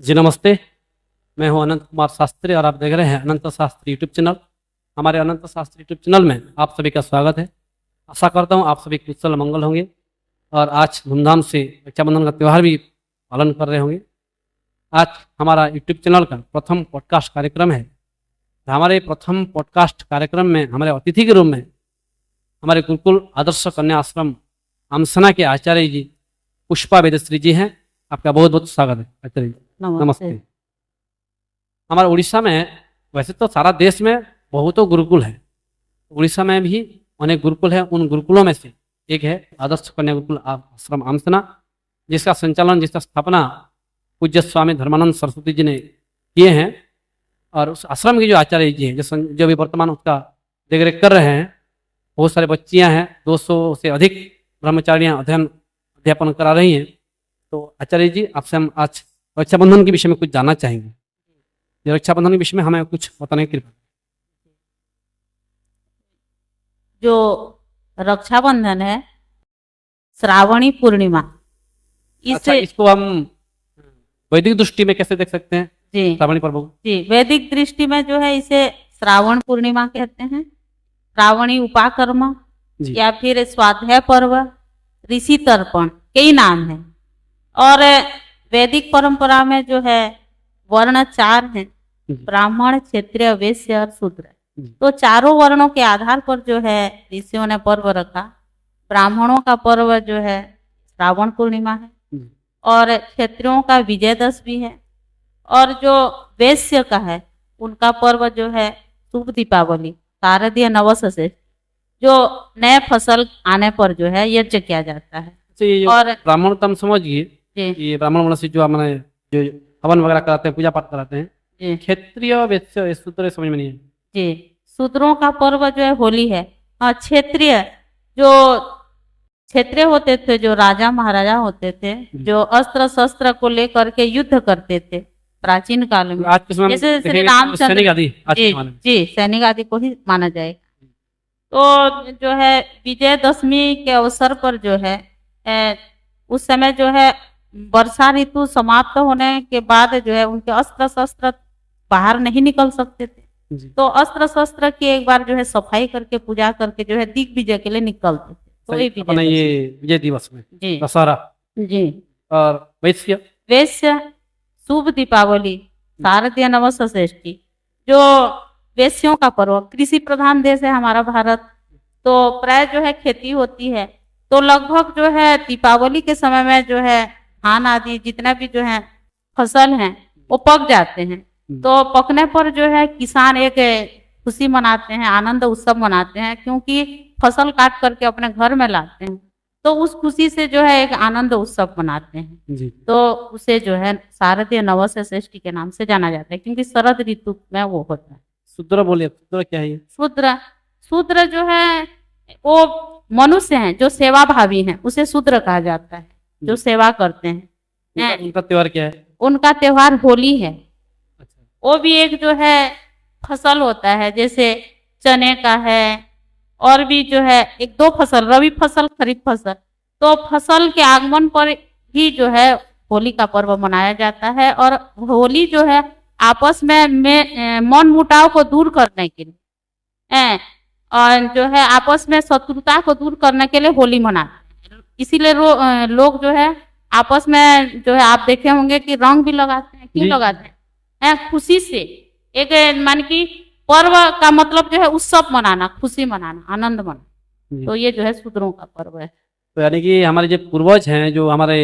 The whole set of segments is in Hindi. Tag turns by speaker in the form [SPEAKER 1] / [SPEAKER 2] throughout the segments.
[SPEAKER 1] जी नमस्ते। मैं हूं अनंत कुमार शास्त्री और आप देख रहे हैं अनंत शास्त्री यूट्यूब चैनल। हमारे अनंत शास्त्री यूट्यूब चैनल में आप सभी का स्वागत है। आशा करता हूं आप सभी कुशल मंगल होंगे और आज धूमधाम से रक्षाबंधन का त्यौहार भी पालन कर रहे होंगे। आज हमारा यूट्यूब चैनल का प्रथम पॉडकास्ट कार्यक्रम है। हमारे प्रथम पॉडकास्ट कार्यक्रम में हमारे अतिथि के रूप में हमारे गुरुकुल आदर्श कन्या आश्रम आमसना के आचार्य जी पुष्पा वेदश्री जी हैं। आपका बहुत बहुत स्वागत है आचार्य जी। नमस्ते। हमारे उड़ीसा में वैसे तो सारा देश में बहुतों गुरुकुल है, उड़ीसा में भी अनेक गुरुकुल है। उन गुरुकुलों में से एक है आदर्श कन्या गुरुकुल आश्रम आमसना, जिसका संचालन, जिसका स्थापना पूज्य स्वामी धर्मानंद सरस्वती जी ने किए हैं। और उस आश्रम के जो आचार्य जी हैं, जो भी वर्तमान उसका देखरेख कर रहे हैं, बहुत सारे बच्चियां हैं, 200 से अधिक ब्रह्मचारियां अध्यापन करा रही हैं। तो आचार्य जी, आपसे हम आज रक्षाबंधन के विषय में कुछ जानना चाहेंगे। ये रक्षाबंधन के विषय में हमें कुछ बताने की कृपा।
[SPEAKER 2] जो रक्षाबंधन है, श्रावणी पूर्णिमा,
[SPEAKER 1] इसको हम वैदिक दृष्टि में कैसे देख सकते हैं?
[SPEAKER 2] जी
[SPEAKER 1] श्रावणी पर्व को
[SPEAKER 2] जी वैदिक दृष्टि में जो है इसे श्रावण पूर्णिमा कहते हैं। श्रावणी उपाकर्म या फिर स्वाध्याय पर्व, ऋषि तर्पण, कई नाम है। और वैदिक परंपरा में जो है वर्ण 4 हैं, ब्राह्मण, क्षत्रिय, वैश्य और शूद्र। तो चारों वर्णों के आधार पर जो है ऋषियों ने पर्व रखा। ब्राह्मणों का पर्व जो है श्रावण पूर्णिमा है और क्षत्रियों का विजयदशमी है। और जो वैश्य का है उनका पर्व जो है शुभ दीपावली, शारदीय नववर्ष, जो नए फसल आने पर जो है यज्ञ किया जाता है। और
[SPEAKER 1] ब्राह्मण तो हम समझिए, ये ब्राह्मण वर्ण से जो हमारे जो हवन वगैरह कराते हैं, पूजा पाठ कराते हैं। क्षेत्रीय, वैश्य, शूद्र समझ में नहीं है
[SPEAKER 2] जी। शूद्रों का पर्व जो है होली है। और क्षेत्रीय, जो क्षेत्रीय होते थे, जो राजा महाराजा होते थे, जो अस्त्र शस्त्र को लेकर के युद्ध करते थे प्राचीन काल में, जैसे श्री रामचंद्र जी, सैनिक आदि को ही माना जाएगा। तो जो है विजयदशमी के अवसर पर जो है उस समय जो है वर्षा ऋतु समाप्त होने के बाद जो है उनके अस्त्र शस्त्र बाहर नहीं निकल सकते थे। तो अस्त्र शस्त्र की एक बार जो है सफाई करके पूजा करके जो है दिग्विजय के लिए निकलते थे। तो
[SPEAKER 1] ये विजय दिवस में
[SPEAKER 2] जी,
[SPEAKER 1] दशहरा
[SPEAKER 2] जी।
[SPEAKER 1] और
[SPEAKER 2] वैश्य शुभ दीपावली, शारदीय नववर्ष, जो वैश्यों का पर्व। कृषि प्रधान देश है हमारा भारत, तो प्राय जो है खेती होती है। तो लगभग जो है दीपावली के समय में जो है धान आदि जितना भी जो है फसल हैं वो पक जाते हैं। तो पकने पर जो है किसान एक खुशी मनाते हैं, आनंद उत्सव मनाते हैं, क्योंकि फसल काट करके अपने घर में लाते हैं। तो उस खुशी से जो है एक आनंद उत्सव मनाते हैं जी। तो उसे जो है शारदीय नववर्ष के नाम से जाना जाता है, क्योंकि शरद ऋतु में वो होता है।
[SPEAKER 1] शूद्र बोलिए, शूद्र क्या है?
[SPEAKER 2] शूद्र जो है वो मनुष्य हैं जो सेवा भावी हैं, उसे शूद्र कहा जाता है, जो सेवा करते हैं।
[SPEAKER 1] उनका त्योहार क्या है?
[SPEAKER 2] उनका त्योहार होली है। वो भी एक जो है फसल होता है, जैसे चने का है, और भी जो है 1-2 फसल, रबी फसल, खरीफ फसल। तो फसल के आगमन पर ही जो है होली का पर्व मनाया जाता है। और होली जो है आपस में मन मुटाव को दूर करने के लिए, और जो है आपस में शत्रुता को दूर करने के लिए होली मनाते हैं। इसीलिए लोग जो है आपस में जो है आप देखे होंगे कि रंग भी लगाते हैं। क्यों लगाते हैं? खुशी से। एक मान की पर्व का मतलब जो है उत्सव मनाना, खुशी मनाना, आनंद मनाना। तो ये जो है शूद्रों का पर्व है।
[SPEAKER 1] तो यानी कि हमारे जो पूर्वज हैं, जो हमारे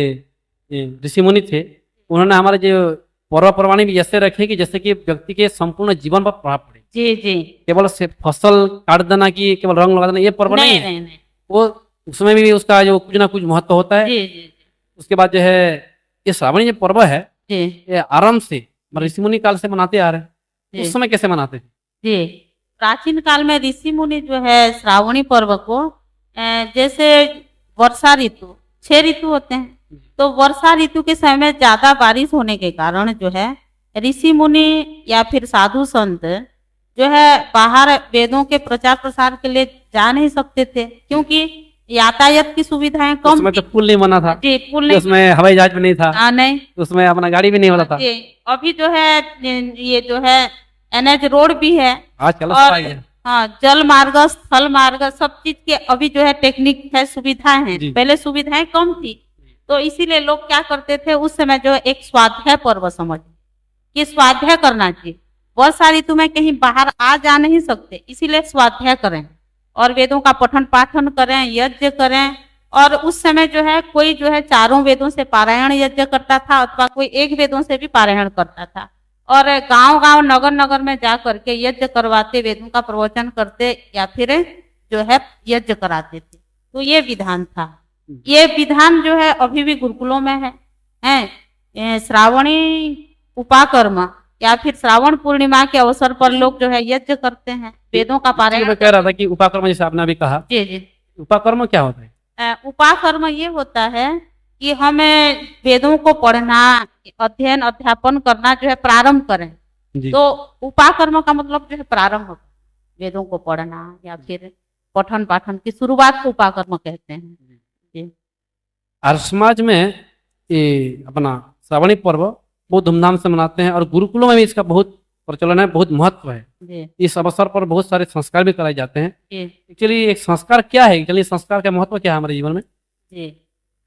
[SPEAKER 1] ऋषि मुनि थे, उन्होंने हमारे जो पर्व परवाणी भी ऐसे रखे कि जैसे कि व्यक्ति के संपूर्ण जीवन पर प्रभाव पड़े।
[SPEAKER 2] जी जी।
[SPEAKER 1] केवल फसल काट देना की केवल रंग लगा देना ये पर्व नहीं है। वो उसमें भी उसका जो कुछ ना कुछ महत्व होता है।
[SPEAKER 2] जी जी।
[SPEAKER 1] उसके बाद जो है ये श्रावणी जो पर्व है, ये आराम से ऋषि मुनि काल से मनाते आ रहे हैं। उस समय कैसे मनाते हैं?
[SPEAKER 2] जी, प्राचीन काल में ऋषि मुनि जो है श्रावणी पर्व को, जैसे वर्षा ऋतु, 6 ऋतु होते हैं, तो वर्षा ऋतु के समय में ज्यादा बारिश होने के कारण जो है ऋषि मुनि या फिर साधु संत जो है बाहर वेदों के प्रचार प्रसार के लिए जा नहीं सकते थे, क्योंकि यातायात की सुविधाएं कम
[SPEAKER 1] उसमें तो पुल नहीं बना था,
[SPEAKER 2] जी पुल नहीं
[SPEAKER 1] उसमें हवाई जहाज भी नहीं था,
[SPEAKER 2] नहीं
[SPEAKER 1] उसमें अपना गाड़ी भी नहीं होता था।
[SPEAKER 2] जी अभी जो है ये जो है एनएच रोड भी है
[SPEAKER 1] आजकल
[SPEAKER 2] और
[SPEAKER 1] सब आ गया।
[SPEAKER 2] हाँ जल मार्ग स्थल मार्ग सब चीज के अभी जो है टेक्निक है सुविधाएं हैं
[SPEAKER 1] जी।
[SPEAKER 2] पहले सुविधाएं कम थी तो इसीलिए लोग क्या करते थे उस समय जो एक स्वाध्याय पर्व समझ कि स्वाध्याय करना चाहिए बहुत सारी तुम्हें कहीं बाहर आ जा नहीं सकते इसीलिए स्वाध्याय करें और वेदों का पठन पाठन करें यज्ञ करें और उस समय जो है कोई जो है चारों वेदों से पारायण यज्ञ करता था अथवा कोई एक वेदों से भी पारायण करता था और गांव गांव नगर नगर में जा करके यज्ञ करवाते वेदों का प्रवचन करते या फिर जो है यज्ञ कराते थे तो ये विधान था ये विधान जो है अभी भी गुरुकुलों में है श्रावणी उपाकर्म या फिर श्रावण पूर्णिमा के अवसर पर लोग जो है यज्ञ करते हैं वेदों का पारायण
[SPEAKER 1] मैं कह रहा था कि उपाकर्म जैसे आपने अभी कहा,
[SPEAKER 2] जी जी
[SPEAKER 1] उपाकर्म क्या होता है?
[SPEAKER 2] उपाकर्म ये होता है कि हमें वेदों को पढ़ना अध्ययन अध्यापन करना जो है प्रारंभ करें
[SPEAKER 1] जी।
[SPEAKER 2] तो उपाकर्म का मतलब जो है प्रारंभ होता है वेदों को पढ़ना या फिर पठन पाठन की शुरुआत को उपाकर्म कहते हैं जी।
[SPEAKER 1] आर्य समाज में ये अपना श्रावणी पर्व बहुत धूमधाम से मनाते हैं और गुरुकुलों में भी इसका बहुत प्रचलन है, बहुत महत्व है।
[SPEAKER 2] जी
[SPEAKER 1] इस अवसर पर बहुत सारे संस्कार भी कराए जाते हैं।
[SPEAKER 2] जी
[SPEAKER 1] एक्चुअली एक संस्कार क्या है, एक्चुअली संस्कार का महत्व क्या है हमारे जीवन में?
[SPEAKER 2] जी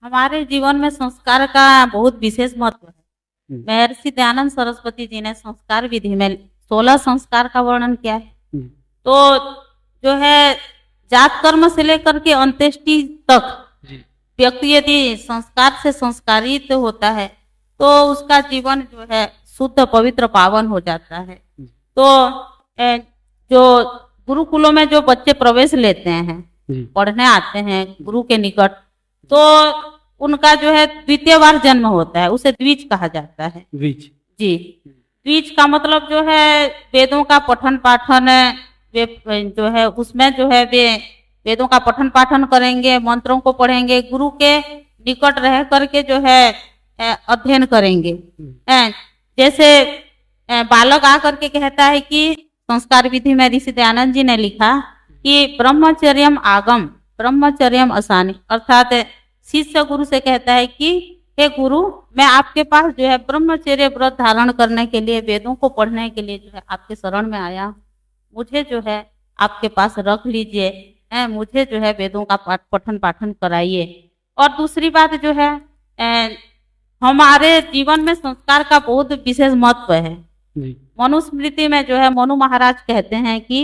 [SPEAKER 2] हमारे जीवन में संस्कार का बहुत विशेष महत्व है। महर्षि दयानंद सरस्वती जी ने संस्कार विधि में 16 संस्कार का वर्णन किया है। तो जो है जात कर्म से लेकर के अंत्येष्टि तक व्यक्ति यदि संस्कार से संस्कारित होता है तो उसका जीवन जो है शुद्ध पवित्र पावन हो जाता है। तो जो गुरुकुलों में जो बच्चे प्रवेश लेते हैं पढ़ने आते हैं गुरु के निकट तो उनका जो है द्वितीय बार जन्म होता है उसे द्विज कहा जाता है।
[SPEAKER 1] द्विज
[SPEAKER 2] जी द्विज का मतलब जो है वेदों का पठन पाठन जो है उसमें जो है वे वेदों का पठन पाठन करेंगे मंत्रों को पढ़ेंगे गुरु के निकट रह करके जो है अध्ययन करेंगे। जैसे बालक आकर के कहता है कि संस्कार विधि में ऋषि दयानंद जी ने लिखा कि ब्रह्मचर्यम आगम ब्रह्मचर्यम असानी अर्थात शिष्य गुरु से कहता है कि हे गुरु मैं आपके पास जो है ब्रह्मचर्य व्रत धारण करने के लिए वेदों को पढ़ने के लिए जो है आपके शरण में आया मुझे जो है आपके पास रख लीजिए मुझे जो है वेदों का पठन पाठन कराइए। और दूसरी बात जो है हमारे जीवन में संस्कार का बहुत विशेष महत्व है। मनुस्मृति में जो है मनु महाराज कहते हैं कि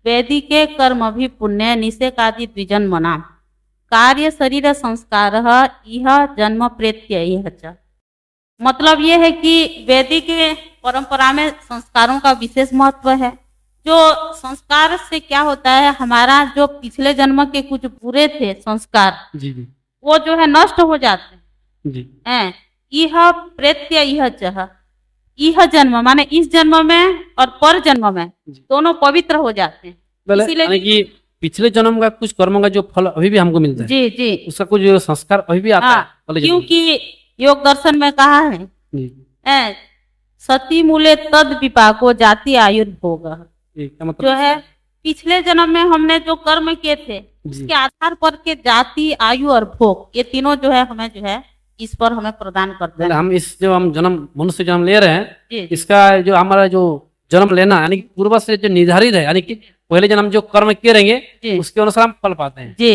[SPEAKER 2] वैदिके कर्म भी पुण्य निषेकादि द्विजन मना कार्य शरीर संस्कार यह जन्म प्रेत्य यह च। मतलब ये है कि वैदिक परंपरा में संस्कारों का विशेष महत्व है। जो संस्कार से क्या होता है हमारा जो पिछले जन्म के कुछ बुरे थे संस्कार वो जो है नष्ट हो जाते हैं। यह प्रेत्य यह च यह जन्म माने इस जन्म में और पर जन्म में दोनों पवित्र हो जाते हैं।
[SPEAKER 1] इसलिए कि पिछले जन्म का कुछ कर्मों का जो फल अभी भी हमको मिलता है
[SPEAKER 2] जी जी
[SPEAKER 1] उसका कुछ संस्कार अभी भी आता है।
[SPEAKER 2] क्योंकि योग दर्शन में कहा है सती मूले तद विपाको जाति आयुर्भोग मतलब जो है पिछले जन्म में हमने जो कर्म किए थे उसके आधार पर के जाति आयु और भोग ये तीनों जो है हमें जो है इस पर हमें प्रदान करते हैं।
[SPEAKER 1] हम इस जो हम जन्म मनुष्य जन्म ले रहे हैं इसका जो हमारा जो जन्म लेना यानी कि पूर्व से जो निर्धारित है यानी कि पहले जन्म जो कर्म किए रहेंगे उसके अनुसार हम फल पाते हैं
[SPEAKER 2] जी।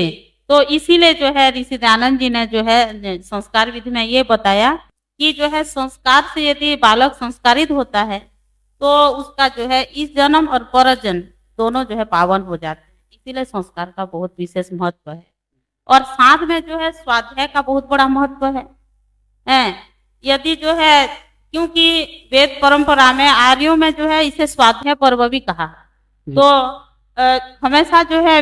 [SPEAKER 2] तो इसीलिए जो है ऋषि दयानंद जी ने जो है संस्कार विधि में ये बताया कि जो है संस्कार से यदि बालक संस्कारित होता है तो उसका जो है इस जन्म और पर जन्म दोनों जो है पावन हो जाते हैं। इसीलिए संस्कार का बहुत विशेष महत्व है। और साथ में जो है स्वाध्याय का बहुत बड़ा महत्व है। यदि जो है क्योंकि वेद परंपरा में आर्यों में जो है इसे स्वाध्याय पर्व भी कहा तो हमेशा जो है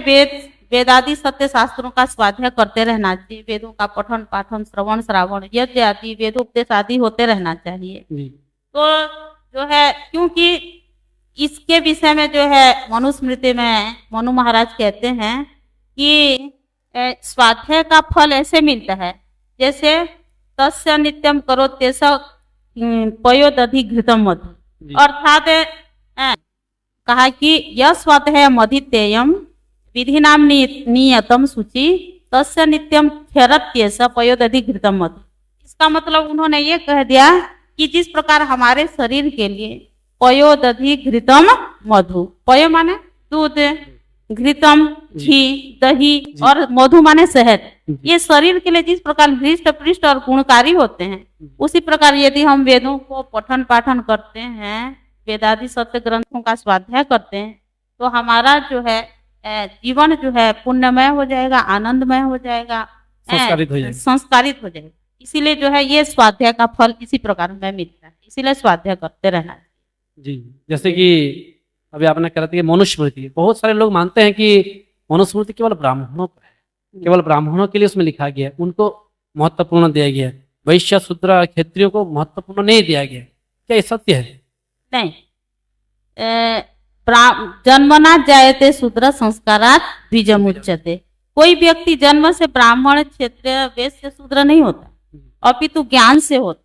[SPEAKER 2] वेदादि सत्य शास्त्रों का स्वाध्याय करते रहना चाहिए। वेदों का पठन पाठन श्रवण श्रावण यज्ञ आदि वेदोपदेश आदि होते रहना चाहिए। तो जो है क्योंकि इसके विषय में जो है मनुस्मृति में मनु महाराज कहते हैं कि स्वाध्याय का फल ऐसे मिलता है जैसे तस्य नित्यम करो तेसा पयोदधि घृतम मधु अर्थात कहा कि यह स्वाध्याय मधितेयम विधि नाम नियतम सूचि तस्य नित्यम क्षरत्येष पयोदधि घृतम मधु। इसका मतलब उन्होंने ये कह दिया कि जिस प्रकार हमारे शरीर के लिए पयोदधि घृतम मधु, पयो माने दूध, घृतम घी, दही और मधु माने शहद, ये शरीर के लिए जिस प्रकार हृष्ट पृष्ट और गुणकारी होते हैं, उसी प्रकार यदि हम वेदों को पठन पाठन करते हैं, वेदादि सत्य ग्रंथों का स्वाध्याय करते हैं, तो हमारा जो है जीवन जो है पुण्यमय हो जाएगा, आनंदमय हो जाएगा, संस्कारित हो जाएगा। इसीलिए जो है ये स्वाध्याय का फल इसी प्रकार में मिलता है, इसीलिए स्वाध्याय करते रहना
[SPEAKER 1] जी। जैसे कि अभी आपने कहा था कि मनुस्मृति, बहुत सारे लोग मानते हैं कि मनुस्मृति केवल ब्राह्मणों का है, केवल ब्राह्मणों के लिए उसमें लिखा गया है, उनको महत्वपूर्ण दिया गया है, वैश्य शूद्र क्षत्रियों को महत्वपूर्ण नहीं दिया गया है। क्या ये सत्य है?
[SPEAKER 2] नहीं, जन्मना जायते शूद्र संस्कारात द्विजमुच्यते। कोई व्यक्ति जन्म से ब्राह्मण क्षत्रिय वैश्य शूद्र नहीं होता, अपितु ज्ञान से होता।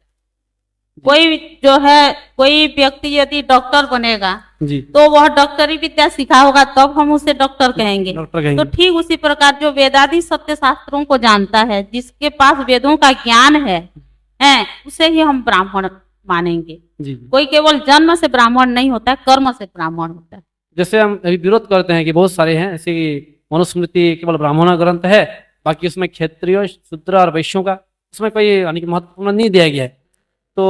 [SPEAKER 2] कोई जो है कोई व्यक्ति यदि डॉक्टर बनेगा
[SPEAKER 1] जी,
[SPEAKER 2] तो वह डॉक्टरी विद्या सीखा होगा, तब हम उसे डॉक्टर कहेंगे। तो ठीक उसी प्रकार जो वेदादि सत्य शास्त्रों को जानता है, जिसके पास वेदों का ज्ञान है, उसे ही हम ब्राह्मण मानेंगे
[SPEAKER 1] जी।
[SPEAKER 2] कोई केवल जन्म से ब्राह्मण नहीं होता है, कर्म से ब्राह्मण होता है।
[SPEAKER 1] जैसे हम अभी विरोध करते हैं कि बहुत सारे हैं ऐसे कि मनुस्मृति केवल ब्राह्मण ग्रंथ है, बाकी उसमें क्षत्रिय शूद्र और वैश्यों का उसमें कोई यानी कि महत्वपूर्ण नहीं दिया गया है। तो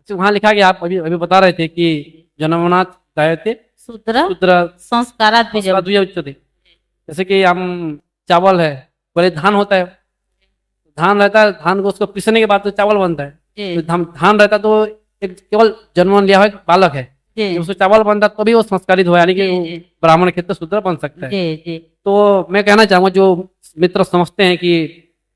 [SPEAKER 1] वहाँ लिखा गया, आप अभी बता रहे थे कि जन्मनाथ जायते शूद्र
[SPEAKER 2] संस्कारात
[SPEAKER 1] द्विजमुच्यते। जैसे कि हम चावल है, पहले धान होता है, धान रहता है, धान को उसको पीसने के बाद तो चावल बनता है। तो धान रहता तो एक केवल जन्म लिया हुआ बालक है, उसको चावल बनता तो भी वो संस्कारित हुआ, यानी कि ब्राह्मण क्षेत्र शूद्र बन सकता है। तो मैं कहना चाहूंगा जो मित्र समझते हैं कि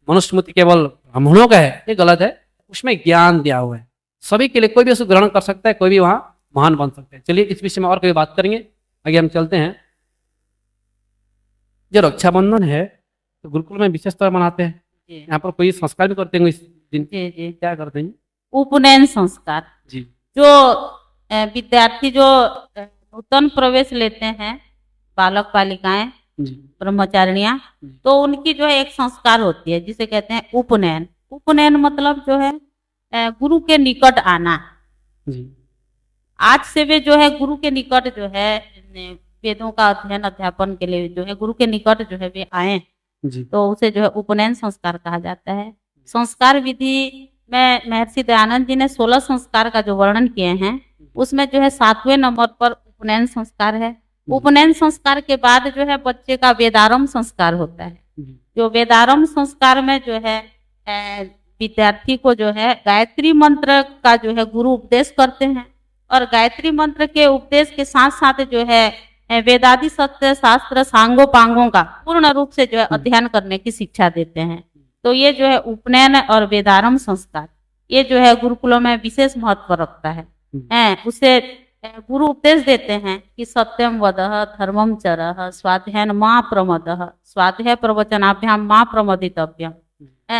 [SPEAKER 1] मनुस्मृति केवल ब्राह्मणों का है, ये गलत है। उसमें ज्ञान दिया हुआ है सभी के लिए, कोई भी उसको ग्रहण कर सकता है, कोई भी वहां महान बन सकता है। चलिए इस विषय में और कभी बात करेंगे, आगे हम चलते हैं। जो रक्षाबंधन है तो गुरुकुल में विशेष तौर मनाते हैं, यहाँ पर कोई संस्कार भी करते हैं इस दिन। क्या करते हैं?
[SPEAKER 2] उपनयन संस्कार
[SPEAKER 1] जी।
[SPEAKER 2] जो विद्यार्थी जो नूतन प्रवेश लेते हैं, बालक बालिकाएं ब्रह्मचारिणियां, तो उनकी जो है एक संस्कार होती है जिसे कहते हैं उपनयन। उपनयन मतलब जो है गुरु के निकट आना जी। आज से वे जो है गुरु के निकट जो है वेदों का अध्ययन अध्यापन के लिए जो है गुरु के निकट जो है वे आए जी। तो उसे जो है उपनयन संस्कार कहा जाता है। संस्कार विधि में महर्षि दयानंद जी ने 16 संस्कार का जो वर्णन किए हैं, उसमें जो है 7वें नंबर पर उपनयन संस्कार है। उपनयन संस्कार के बाद जो है बच्चे का वेदारंभ संस्कार होता है। जो वेदारंभ संस्कार में जो है विद्यार्थी को जो है गायत्री मंत्र का जो है गुरु उपदेश करते हैं, और गायत्री मंत्र के उपदेश के साथ साथ जो है वेदादि सत्य शास्त्र सांगोपांगों का पूर्ण रूप से जो है अध्ययन करने की शिक्षा देते हैं। तो ये जो है उपनयन और वेदारंभ संस्कार, ये जो है गुरुकुलों में विशेष महत्व रखता है। उसे गुरु उपदेश देते हैं कि सत्यम वदः धर्मम चरः स्वाध्यायन मा प्रमदः स्वाध्याय प्रवचनाभ्याम मा प्रमदितव्यम।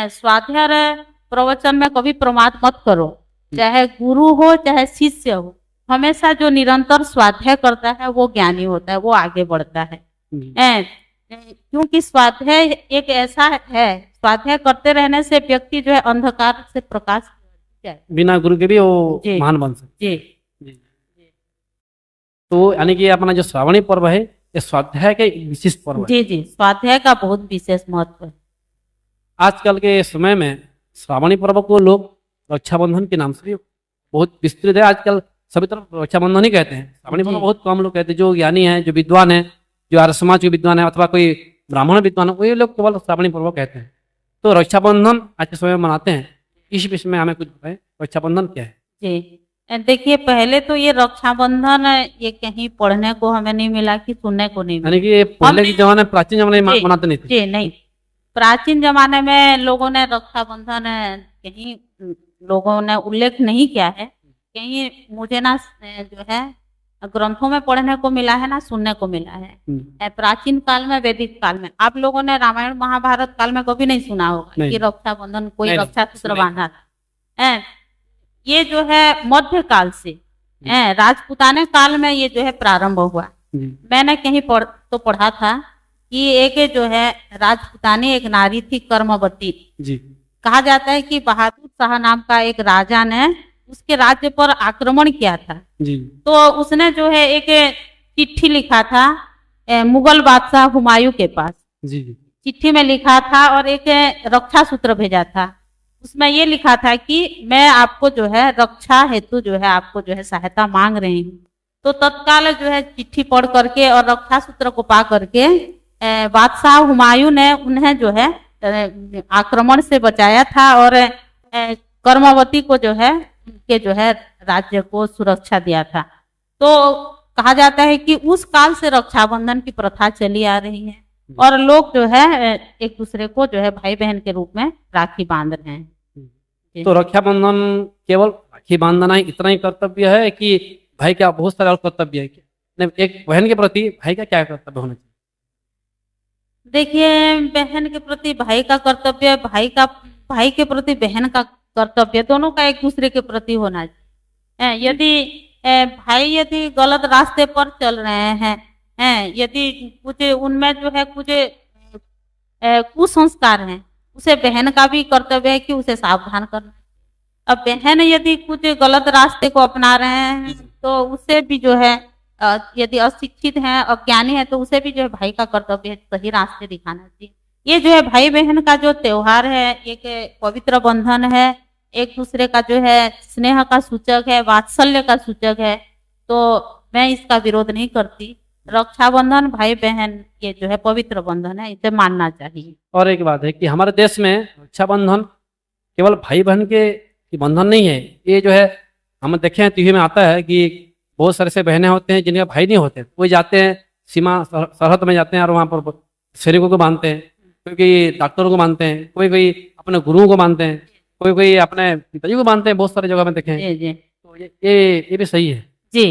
[SPEAKER 2] स्वाध्याय प्रवचन में कभी प्रमाद मत करो, चाहे गुरु हो चाहे शिष्य हो, हमेशा जो निरंतर स्वाध्याय करता है वो ज्ञानी होता है, वो आगे बढ़ता है। क्योंकि स्वाध्याय एक ऐसा है, स्वाध्याय करते रहने से व्यक्ति जो है अंधकार से प्रकाश
[SPEAKER 1] बिना गुरु के भी वो महान बन सकते। तो यानी कि अपना जो श्रावणी पर्व है ये स्वाध्याय के विशेष पर्व है।
[SPEAKER 2] जी, स्वाध्याय का बहुत विशेष महत्व है।
[SPEAKER 1] आजकल के समय में श्रावणी पर्व को लोग रक्षाबंधन के नाम से भी बहुत विस्तृत है। आजकल सभी तरफ रक्षाबंधन ही कहते हैं, श्रावणी पर्व बहुत कम लोग कहते हैं। जो ज्ञानी है, जो विद्वान है, जो आर्य समाज के विद्वान है अथवा कोई ब्राह्मण विद्वान है, वही लोग केवल श्रावणी पर्व कहते हैं। तो रक्षाबंधन आज के समय में मनाते हैं, इस विषय में हमें कुछ बताएं, रक्षाबंधन क्या है? जी
[SPEAKER 2] देखिए, पहले तो ये रक्षाबंधन ये कहीं पढ़ने को हमें नहीं मिला कि सुनने को नहीं मिला।
[SPEAKER 1] यानी कि पहले के जमाने प्राचीन जमाने में मनाते नहीं थे?
[SPEAKER 2] जी नहीं, प्राचीन जमाने में लोगों ने रक्षाबंधन कहीं लोगों ने उल्लेख नहीं किया है, कहीं मुझे ना जो है ग्रंथों में पढ़ने को मिला है ना सुनने को मिला है। प्राचीन काल में, वैदिक काल में, आप लोगों ने रामायण महाभारत काल में कभी नहीं सुना होगा कि रक्षाबंधन कोई रक्षा सूत्र बांधा था। ये जो है मध्य काल से राजपूताने काल में ये जो है प्रारंभ हुआ। मैंने कहीं पढ़ा था कि एक जो है राजपूतानी एक नारी थी कर्मवती।
[SPEAKER 1] जी
[SPEAKER 2] कहा जाता है कि बहादुर शाह नाम का एक राजा ने उसके राज्य पर आक्रमण किया था।
[SPEAKER 1] जी
[SPEAKER 2] तो उसने जो है एक चिट्ठी लिखा था मुगल बादशाह हुमायूं के पास।
[SPEAKER 1] जी
[SPEAKER 2] चिट्ठी में लिखा था और एक रक्षा सूत्र भेजा था। उसमें ये लिखा था कि मैं आपको जो है रक्षा हेतु जो है आपको जो है सहायता मांग रही हूँ। तो तत्काल जो है चिट्ठी पढ़ करके और रक्षा सूत्र को पा करके बादशाह हुमायूं ने उन्हें जो है आक्रमण से बचाया था और कर्मवती को जो है उनके जो है राज्य को सुरक्षा दिया था। तो कहा जाता है कि उस काल से रक्षाबंधन की प्रथा चली आ रही है और लोग जो है एक दूसरे को जो है भाई बहन के रूप में राखी बांध रहे हैं।
[SPEAKER 1] तो रक्षाबंधन केवल राखी बांधना ही इतना ही कर्तव्य है कि भाई का बहुत सारे और कर्तव्य है क्या? नहीं, एक बहन के प्रति भाई का क्या कर्तव्य होना चाहिए?
[SPEAKER 2] देखिए, बहन के प्रति भाई का कर्तव्य, भाई के प्रति बहन का कर्तव्य, दोनों का एक दूसरे के प्रति होना चाहिए। यदि भाई यदि गलत रास्ते पर चल रहे हैं, यदि कुछ उनमें जो है कुछ कुसंस्कार हैं, उसे बहन का भी कर्तव्य है कि उसे सावधान करना। अब बहन यदि कुछ गलत रास्ते को अपना रहे हैं तो उसे भी जो है यदि अशिक्षित हैं, अज्ञानी है, तो उसे भी जो है भाई का कर्तव्य है सही रास्ते दिखाना चाहिए। ये जो है भाई बहन का जो त्योहार है एक पवित्र बंधन है, एक दूसरे का जो है स्नेह का सूचक है, वात्सल्य का सूचक है। तो मैं इसका विरोध नहीं करती। रक्षाबंधन भाई बहन ये जो है पवित्र बंधन है, इसे मानना चाहिए।
[SPEAKER 1] और एक बात है कि हमारे देश में रक्षाबंधन केवल भाई बहन के बंधन नहीं है। ये जो है हम देखे हैं टीवी में आता है कि बहुत सारे से बहनें होते हैं जिनके भाई नहीं होते, कोई जाते हैं सीमा सरहद में जाते हैं और वहाँ पर सैनिकों को बांधते हैं, कोई डॉक्टरों को बांधते हैं, कोई अपने गुरुओं को बांधते हैं, कोई अपने पिताजी को बांधते हैं। बहुत सारी जगह में देखे हैं।
[SPEAKER 2] जी
[SPEAKER 1] तो ये भी सही है
[SPEAKER 2] जी।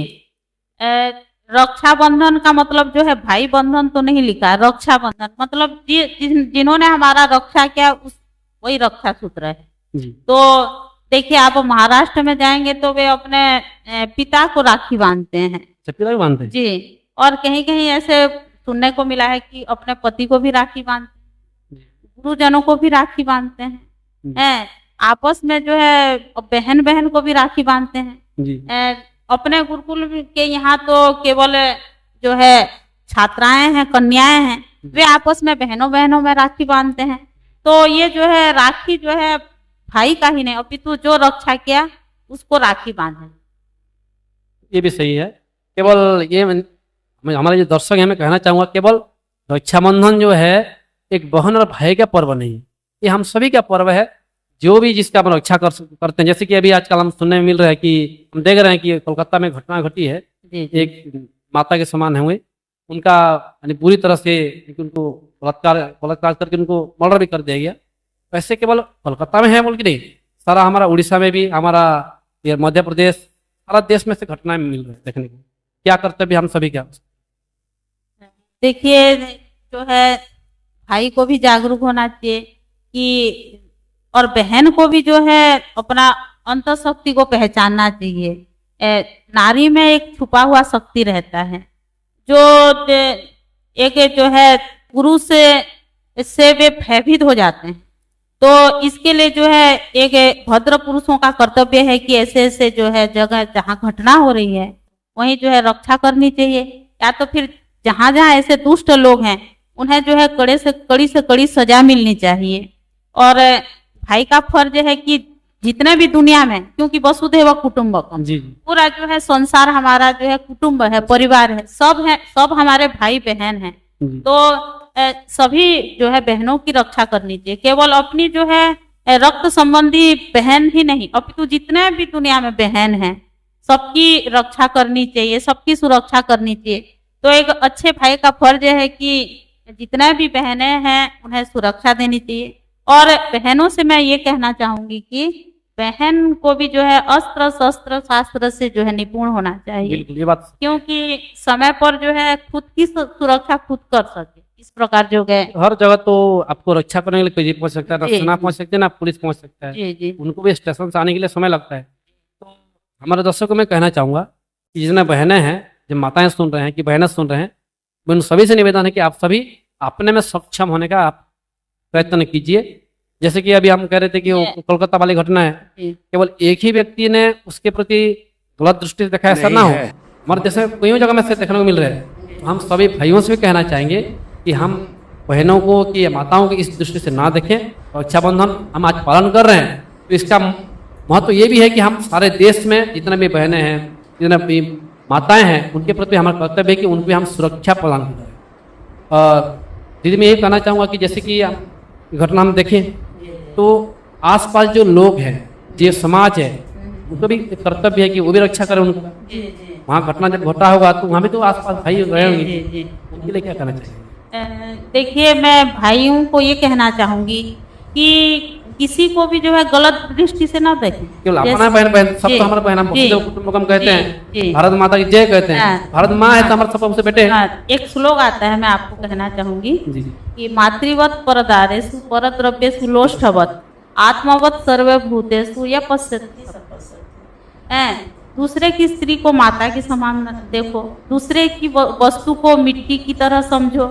[SPEAKER 2] रक्षाबंधन का मतलब जो है भाई बंधन तो नहीं लिखा है, रक्षाबंधन मतलब जिन्होंने हमारा रक्षा किया वही रक्षा सूत्र है
[SPEAKER 1] जी।
[SPEAKER 2] तो देखिए, आप महाराष्ट्र में जाएंगे तो वे अपने पिता को राखी बांधते हैं।
[SPEAKER 1] पिता को बांधते हैं
[SPEAKER 2] जी। और कहीं कहीं ऐसे सुनने को मिला है कि अपने पति को भी राखी बांधते हैं, गुरुजनों को भी राखी बांधते हैं। आपस में जो है बहन बहन को भी राखी बांधते हैं
[SPEAKER 1] जी।
[SPEAKER 2] अपने गुरुकुल के यहाँ तो केवल जो है छात्राएं हैं, कन्याएं हैं, वे आपस में बहनों बहनों में राखी बांधते हैं। तो ये जो है राखी जो है भाई का ही नहीं अपितु जो रक्षा किया उसको राखी बांधे।
[SPEAKER 1] ये भी सही है। केवल ये हमारे जो दर्शक हैं मैं कहना चाहूँगा, केवल रक्षाबंधन जो है एक बहन और भाई का पर्व नहीं है, ये हम सभी का पर्व है। जो भी जिसका हम रक्षा करते हैं, जैसे कि अभी आजकल हम सुनने में मिल रहा है कि हम देख रहे हैं कि कोलकाता में घटना घटी है। एक माता के समान हुए, उनका यानी पूरी तरह से उनको बलात्कार करके उनको मर्डर भी कर दिया गया। वैसे केवल कोलकाता में है बोल के नहीं, सारा हमारा उड़ीसा में भी, हमारा ये मध्य प्रदेश, सारा देश में से घटनाएं मिल रही है देखने को। क्या कर्तव्य हम सभी क्या?
[SPEAKER 2] देखिए, जो है भाई को भी जागरूक होना चाहिए कि और बहन को भी जो है अपना अंतःशक्ति को पहचानना चाहिए। नारी में एक छुपा हुआ शक्ति रहता है जो एक जो है पुरुष से वे भयभीत हो जाते हैं। तो इसके लिए जो है एक भद्र पुरुषों का कर्तव्य है कि ऐसे ऐसे जो है जगह जहाँ घटना हो रही है वहीं जो है रक्षा करनी चाहिए, या तो फिर जहाँ जहाँ ऐसे दुष्ट लोग हैं उन्हें जो है कड़ी से कड़ी सजा मिलनी चाहिए। और भाई का फर्ज है कि जितने भी दुनिया में, क्योंकि वसुधैव कुटुंबकम, पूरा जो है संसार हमारा जो है कुटुंब है, परिवार है, सब हमारे भाई बहन हैं। तो सभी जो है बहनों की रक्षा करनी चाहिए। केवल अपनी जो है रक्त संबंधी बहन ही नहीं अपितु जितने भी दुनिया में बहन हैं सबकी रक्षा करनी चाहिए, सबकी सुरक्षा करनी चाहिए। तो एक अच्छे भाई का फर्ज है कि जितने भी बहनें हैं उन्हें सुरक्षा देनी चाहिए। और बहनों से मैं ये कहना चाहूंगी कि बहन को भी जो है अस्त्र शस्त्र शास्त्र से जो है निपुण होना चाहिए।
[SPEAKER 1] बिल्कुल, ये बात,
[SPEAKER 2] क्योंकि समय पर जो है खुद की सुरक्षा खुद कर सके। इस प्रकार जो है
[SPEAKER 1] हर जगह तो आपको रक्षा करने के लिए कोई पहुंच सकता है, ना सेना पहुंच सकती है, ना पुलिस पहुंच सकता है।
[SPEAKER 2] जी जी।
[SPEAKER 1] उनको भी स्टेशन से आने के लिए समय लगता है। तो हमारे दर्शकों को मैं कहना चाहूँगा कि जितने बहनें हैं, जो माताएं सुन रहे हैं कि बहनें सुन रहे हैं, उन सभी से निवेदन है कि आप सभी अपने में सक्षम होने का आप प्रयत्न कीजिए। जैसे कि अभी हम कह रहे थे कि वो कोलकाता वाली घटना है,
[SPEAKER 2] जी
[SPEAKER 1] केवल एक ही व्यक्ति ने उसके प्रति गलत दृष्टि से देखा, ऐसा ना हो। हमारे देश में कई जगह में से देखने को मिल रहा है। तो हम सभी भाइयों से भी कहना चाहेंगे कि हम बहनों को कि माताओं की इस दृष्टि से ना देखें। रक्षाबंधन हम आज पालन कर रहे हैं, तो इसका महत्व ये भी है कि हम सारे देश में जितने भी बहनें हैं, जितने भी माताएं हैं, उनके प्रति हमारा कर्तव्य है कि उन पर हम सुरक्षा प्रदान करें। और दीदी मैं ये कहना चाहूँगा कि जैसे कि घटना हम देखें तो आसपास जो लोग हैं, जो समाज है, उनको भी कर्तव्य है कि वो भी रक्षा करें उनको। वहाँ घटना जब घटा होगा तो वहाँ भी तो आसपास भाई रहे होंगे, उनके लिए क्या करना चाहिए?
[SPEAKER 2] देखिए, मैं भाइयों को ये कहना चाहूंगी कि किसी को भी जो है गलत दृष्टि से ना देखें।
[SPEAKER 1] केवल अपना बहन सब तो हमारा बहन, हम कुटुंबकम कहते हैं, भारत माता की जय कहते हैं, भारत माँ है तो हमारे सब हमसे बेटे हैं।
[SPEAKER 2] एक श्लोक आता है, मैं आपको कहना चाहूंगी
[SPEAKER 1] जी
[SPEAKER 2] कि मातृवत परदारेषु परद्रव्येषु लोष्ठवत् आत्मवत् सर्वभूतेषु यः पश्यति दूसरे की स्त्री को माता के समान देखो, दूसरे की वस्तु को मिट्टी की तरह समझो,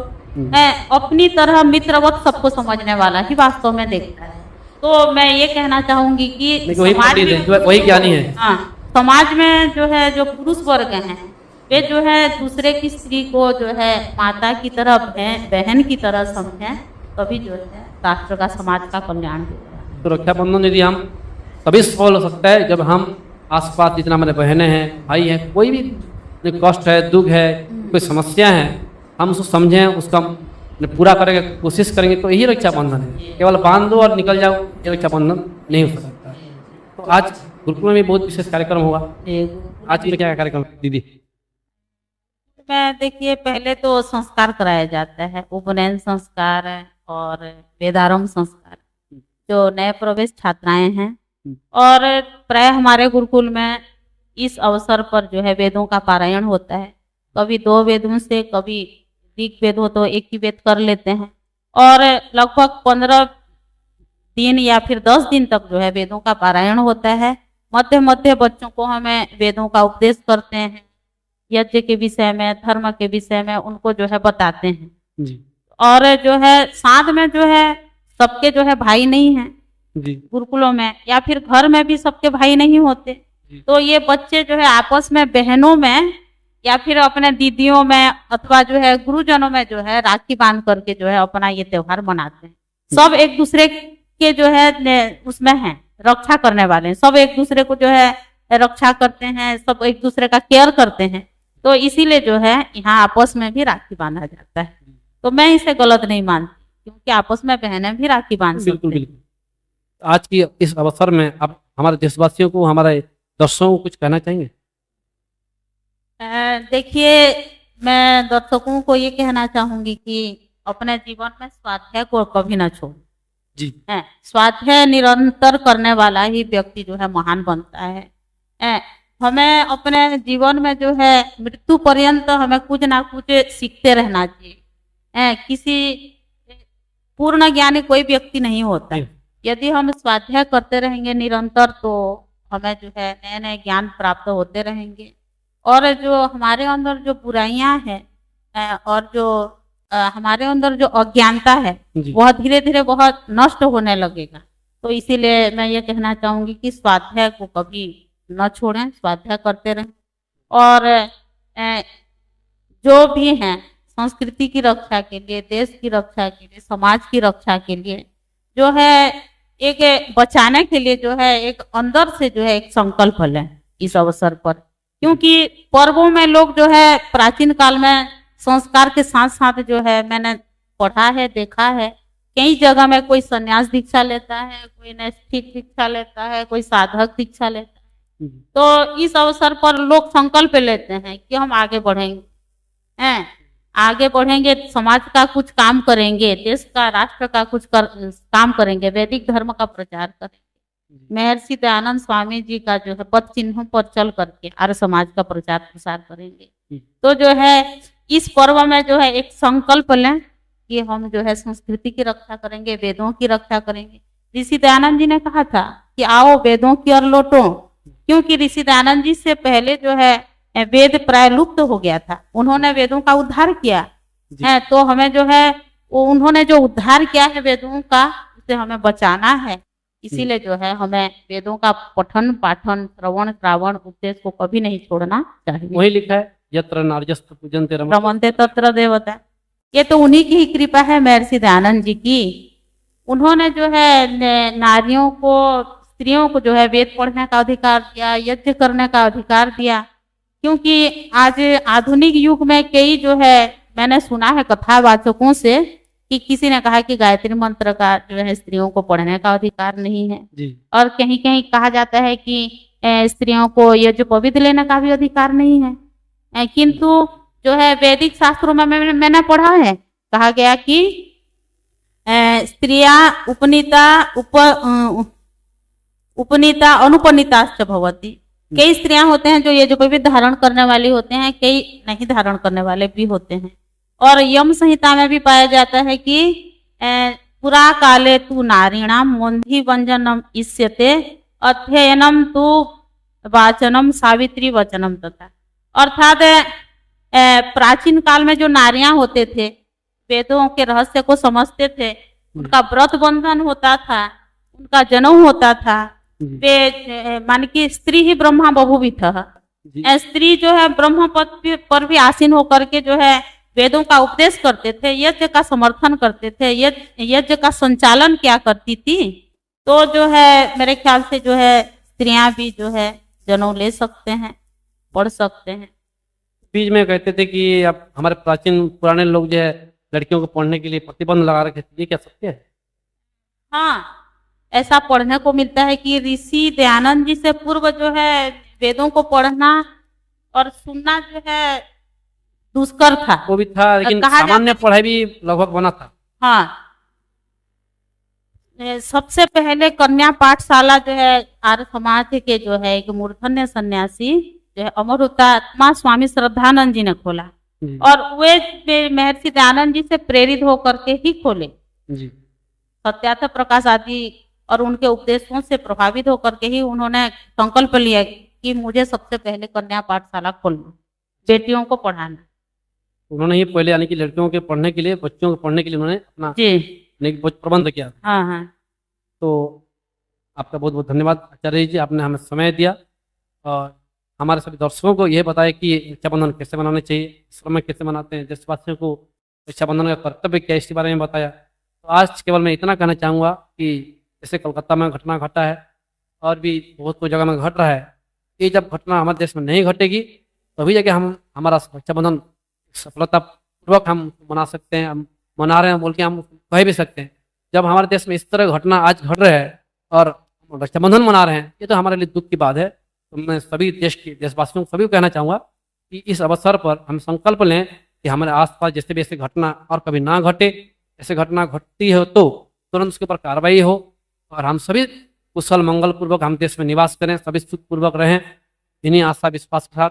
[SPEAKER 2] अपनी तरह मित्रवत सबको समझने वाला ही वास्तव में देखता है। तो मैं ये कहना चाहूंगी कि
[SPEAKER 1] वही ज्ञानी है।
[SPEAKER 2] हाँ, समाज में जो है जो पुरुष वर्ग हैं वे जो है दूसरे की स्त्री को जो है माता की तरह बहन की तरह समझें, तभी जो है राष्ट्र का समाज का कल्याण होगा।
[SPEAKER 1] तो रक्षाबंधन यदि हम तभी सफल हो सकता है जब हम आसपास जितना हमारे बहनें हैं, भाई हैं, कोई भी कष्ट है, दुख है, कोई समस्या है, हम उसको समझें, उसका पूरा करेंगे, कोशिश करेंगे, तो यही रक्षाबंधन है। केवल बांध दो और निकल जाओ, ये रक्षाबंधन नहीं हो सकता। तो आज गुरुकुल में बहुत विशेष कार्यक्रम होगा। आज में क्या कार्यक्रम दीदी?
[SPEAKER 2] मैं देखिए, पहले तो संस्कार कराया जाता है, उपनयन संस्कार और वेदारंभ संस्कार, जो नए प्रवेश छात्राएं हैं। और प्राय हमारे गुरुकुल में इस अवसर पर जो है वेदों का पारायण होता है। कभी 2 वेदों से, कभी ऋग वेद हो तो एक ही वेद कर लेते हैं। और लगभग 15 दिन या फिर 10 दिन तक जो है वेदों का पारायण होता है। मध्य मध्य बच्चों को हमें वेदों का उपदेश करते हैं, यज्ञ के विषय में, धर्म के विषय में उनको जो है बताते हैं
[SPEAKER 1] जी।
[SPEAKER 2] और जो है साथ में जो है सबके जो है भाई नहीं हैं
[SPEAKER 1] जी।
[SPEAKER 2] गुरुकुलों में, या फिर घर में भी सबके भाई नहीं होते, तो ये बच्चे जो है आपस में बहनों में या फिर अपने दीदियों में अथवा जो है गुरुजनों में जो है राखी बांध करके जो है अपना ये त्योहार मनाते हैं। सब एक दूसरे के जो है उसमें हैं, रक्षा करने वाले हैं, सब एक दूसरे को जो है रक्षा करते हैं, सब एक दूसरे का केयर करते हैं। तो इसीलिए जो है यहाँ आपस में भी राखी बांधा जाता है। तो मैं इसे गलत नहीं मानती, क्योंकि आपस में बहनें भी राखी बांध सकती हैं।
[SPEAKER 1] बिल्कुल। आज की इस अवसर में आप हमारे देशवासियों को, हमारे दर्शकों को कुछ कहना चाहेंगे?
[SPEAKER 2] देखिए, मैं दर्शकों को ये कहना चाहूंगी कि अपने जीवन में स्वाध्याय को कभी ना छोड़
[SPEAKER 1] जी।
[SPEAKER 2] स्वाध्याय निरंतर करने वाला ही व्यक्ति जो है महान बनता है। हमें अपने जीवन में जो है मृत्यु पर्यंत हमें कुछ ना कुछ सीखते रहना चाहिए। किसी पूर्ण ज्ञानी कोई व्यक्ति नहीं होता है। यदि हम स्वाध्याय करते रहेंगे निरंतर, तो हमें जो है नए नए ज्ञान प्राप्त होते रहेंगे। और जो हमारे अंदर जो बुराइयां हैं और जो हमारे अंदर जो अज्ञानता है वह धीरे धीरे बहुत नष्ट होने लगेगा। तो इसीलिए मैं ये कहना चाहूंगी कि स्वाध्याय को कभी न छोड़ें, स्वाध्याय करते रहें। और जो भी हैं संस्कृति की रक्षा के लिए, देश की रक्षा के लिए, समाज की रक्षा के लिए जो है एक बचाने के लिए जो है एक अंदर से जो है एक संकल्प लें इस अवसर पर। क्योंकि पर्वों में लोग जो है प्राचीन काल में संस्कार के साथ साथ जो है मैंने पढ़ा है, देखा है, कई जगह में कोई संन्यास दीक्षा लेता है, कोई नैष्ठिक दीक्षा लेता है, कोई साधक दीक्षा लेता है। तो इस अवसर पर लोग संकल्प लेते हैं कि हम आगे बढ़ेंगे, आगे बढ़ेंगे, समाज का कुछ काम करेंगे, देश का, राष्ट्र का कुछ काम करेंगे, वैदिक धर्म का प्रचार करेंगे। महर्षि दयानंद स्वामी जी का जो है पद चिन्हों पर चल करके आर्य समाज का प्रचार प्रसार करेंगे। तो जो है इस पर्व में जो है एक संकल्प लें कि हम जो है संस्कृति की रक्षा करेंगे, वेदों की रक्षा करेंगे। ऋषि दयानंद जी ने कहा था कि आओ वेदों की ओर लौटो, क्योंकि ऋषि दयानंद जी से पहले जो है वेद प्राय लुप्त हो गया था, उन्होंने वेदों का उद्धार किया है। तो हमें जो है वो उन्होंने जो उद्धार किया है वेदों का, उसे हमें बचाना है। इसीलिए जो है हमें वेदों का पठन पाठन श्रवण श्रावण उपदेश को कभी नहीं छोड़ना चाहिए।
[SPEAKER 1] वही लिखा है यत्र नार्यस्तु पूजन्ते
[SPEAKER 2] रमन्ते तत्र देवता। ये तो उन्हीं की ही कृपा है महर्षि दयानंद जी की। उन्होंने जो है नारियों को, स्त्रियों को जो है वेद पढ़ने का अधिकार दिया, यज्ञ करने का अधिकार दिया। क्योंकि आज आधुनिक युग में कई जो है, मैंने सुना है कथावाचकों से कि किसी ने कहा कि गायत्री मंत्र का जो है स्त्रियों को पढ़ने का अधिकार नहीं है
[SPEAKER 1] जी।
[SPEAKER 2] और कहीं कहीं कहा जाता है कि स्त्रियों को यज्ञ पवित लेने का भी अधिकार नहीं है। किंतु जो है वैदिक शास्त्रों में मैंने पढ़ा है, कहा गया कि स्त्रियां उपनीता अनुपनीताश्च भवति। कई स्त्रियां होते हैं जो ये जो पवित्र धारण करने वाली होते हैं, कई नहीं धारण करने वाले भी होते हैं। और यम संहिता में भी पाया जाता है कि पुरा काले तु नारीणाम मोन्धि व्यंजनम इष्यते अध्ययनम तु वाचनम सावित्री वचनम तथा। अर्थात प्राचीन काल में जो नारियां होते थे, वेदों के रहस्य को समझते थे, उनका व्रत बंधन होता था, उनका जन्म होता था। वे मान की स्त्री ही ब्रह्मा बहुविथ। स्त्री जो है ब्रह्म पद पर भी आसीन होकर के जो है वेदों का उपदेश करते थे, यज्ञ का समर्थन करते थे, यज्ञ का संचालन क्या करती थी। तो जो है मेरे ख्याल से जो है स्त्रियां भी जो है जनेऊ ले सकते हैं, पढ़ सकते हैं।
[SPEAKER 1] बीच में कहते थे कि अब हमारे प्राचीन पुराने लोग जो है लड़कियों को पढ़ने के लिए प्रतिबंध लगा रखे थे, ये क्या सत्य है?
[SPEAKER 2] हाँ, ऐसा पढ़ने को मिलता है कि ऋषि दयानंद जी से पूर्व जो है वेदों को पढ़ना और सुनना जो है दुष्कर था।
[SPEAKER 1] वो भी था, लेकिन सामान्य पढ़ाई भी लगभग बना था।
[SPEAKER 2] हाँ, सबसे पहले कन्या पाठशाला जो है आर्य समाज के जो है एक मूर्धन्य सन्यासी जो है अमृतात्मा स्वामी श्रद्धानंद जी ने खोला और वे महर्षि दयानंद जी से प्रेरित होकर के ही खोले। सत्यार्थ प्रकाश आदि और उनके उपदेशों से प्रभावित होकर के ही उन्होंने संकल्प लिया कि मुझे सबसे पहले कन्या पाठशाला खोलना, बेटियों को पढ़ाना।
[SPEAKER 1] उन्होंने ही पहले यानी कि लड़कियों के पढ़ने के लिए, बच्चों को पढ़ने के लिए उन्होंने अपना प्रबंध किया।
[SPEAKER 2] हाँ हाँ।
[SPEAKER 1] तो आपका बहुत बहुत धन्यवाद आचार्य जी, आपने हमें समय दिया और हमारे सभी दर्शकों को यह बताया कि रक्षाबंधन कैसे मनाने चाहिए, इस समय कैसे मनाते हैं, देशवासियों को रक्षाबंधन का कर्तव्य क्या, इसके बारे में बताया। तो आज केवल मैं इतना कहना चाहूँगा कि जैसे कलकत्ता में घटना घटा है और भी बहुत कुछ जगह में घट रहा है, ये जब घटना हमारे देश में नहीं घटेगी तभी जाके हम हमारा रक्षाबंधन सफलतापूर्वक हम मना सकते हैं। हम मना रहे हैं बोल के हम कह भी सकते हैं। जब हमारे देश में इस तरह घटना आज घट रहा है और रक्षाबंधन मना रहे हैं, ये तो हमारे लिए दुख की बात है। तो मैं सभी देशवासियों को सभी को कहना चाहूँगा कि इस अवसर पर हम संकल्प लें कि हमारे आसपास जैसे भी ऐसी घटना और कभी ना घटे। ऐसे घटना घटती है तो तुरंत उसके ऊपर कार्रवाई हो और हम सभी कुशल मंगल पूर्वक हम देश में निवास करें, सभी सुखपूर्वक रहें। इन्हीं आशा विश्वास के साथ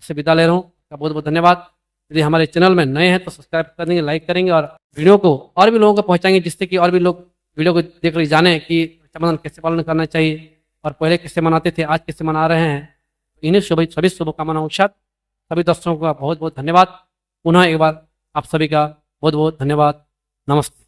[SPEAKER 1] से विदा ले रहा हूँ। बहुत बहुत धन्यवाद। यदि हमारे चैनल में नए हैं तो सब्सक्राइब करेंगे, लाइक करेंगे और वीडियो को और भी लोगों को पहुंचाएंगे, जिससे कि और भी लोग वीडियो को देख कर जाने कि रक्षाबंधन कैसे पालन करना चाहिए और पहले कैसे मनाते थे, आज कैसे मना रहे हैं। इन्हीं सभी शुभकामनाओं के साथ सभी दर्शकों का बहुत बहुत धन्यवाद। पुनः एक बार आप सभी का बहुत बहुत धन्यवाद। नमस्ते।